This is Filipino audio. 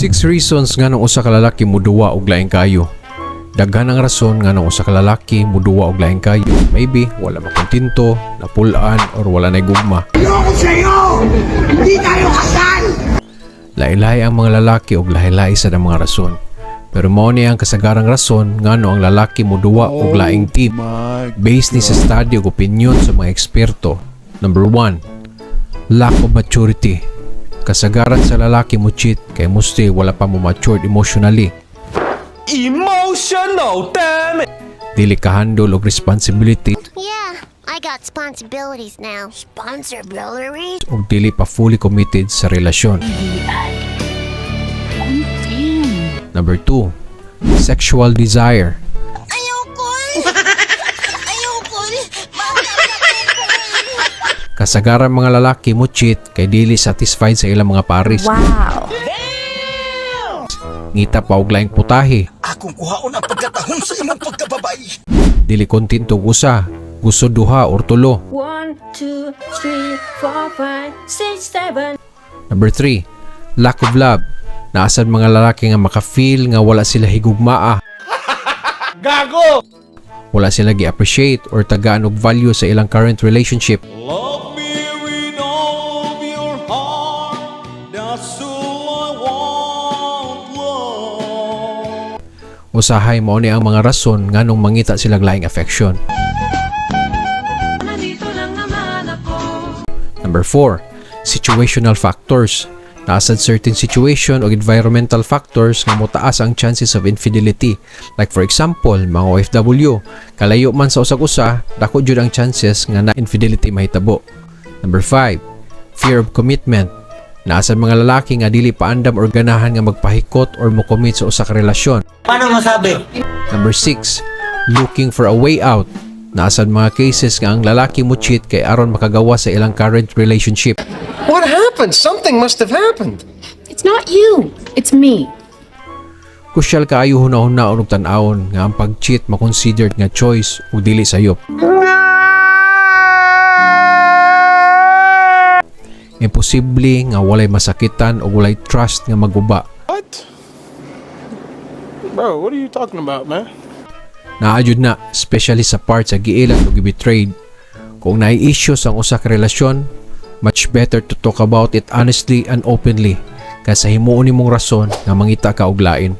6 reasons nga nang usa ka lalaki muduwa og laing kayo. Daghan ang rason nga nang usa ka lalaki muduwa og laing kayo. Maybe wala makontinto, napulaan, or wala nay gugma. Ayoko sa'yo! Hindi tayo kasal! Lahi-lahi ang mga lalaki og lahi-lahi sa mga rason. Pero mao ni ang kasagarang rason ngano ang lalaki muduwa og laing team. Based ni sa study ug opinion sa mga eksperto. Number 1, lack of maturity. Kasagaran sa lalaki mo cheat kay musti wala pa mo matured emotionally. Emotional, damn it! Dili ka handle og responsibility Yeah, I got responsibilities now. Responsibilities? ug dili pa fully committed sa relasyon. Number 2, sexual desire. Ayoko! Ayoko! Kasagaran mga lalaki mo cheat kay dili satisfied sa ilang mga pares. Wow. Ngita pa og laing putahe. Akong kuhaon ang pagkatahong sa imong pagkababay. Dili kontento og usa, gusto duha or tulo. 1, 2, 3, 4, 5, 6, 7. Number 3, lack of love. Naasad mga lalaki nga maka-feel nga wala sila higugmaa. Gago! Wala sila gi-appreciate or tagaan og value sa ilang current relationship. Love me with all of your heart. That's all I want, love. Usahay mao ni ang mga rason nganong mangita silang laing affection. Number 4, situational factors. Naasad certain situation o environmental factors nga motaas ang chances of infidelity. Like for example, mga OFW, kalayo man sa usag-usa, dako jud ang chances nga na infidelity mahitabo. Number 5, fear of commitment. Naasad mga lalaki nga dili paandam or ganahan nga magpahikot or mo-commit sa usa ka relasyon. Paano masabi? Number 6, looking for a way out. Naasad mga cases nga ang lalaki mo cheat kay aron makagawa sa ilang current relationship. What happened? Something must have happened. It's not you. It's me. Kusyal kaayo hunahuna og tan-awon nga ang pag-cheat makonsidered nga choice o dili sayop. Imposible nga walay masakitan o walay trust nga maguba. What? Bro, what are you talking about, man? Naajud na, especially sa part sa giilan o gibetrayed. Kung nai-issues ang usa ka relasyon, much better to talk about it honestly and openly kaysa himuon nimong rason nga mangita ka og lain.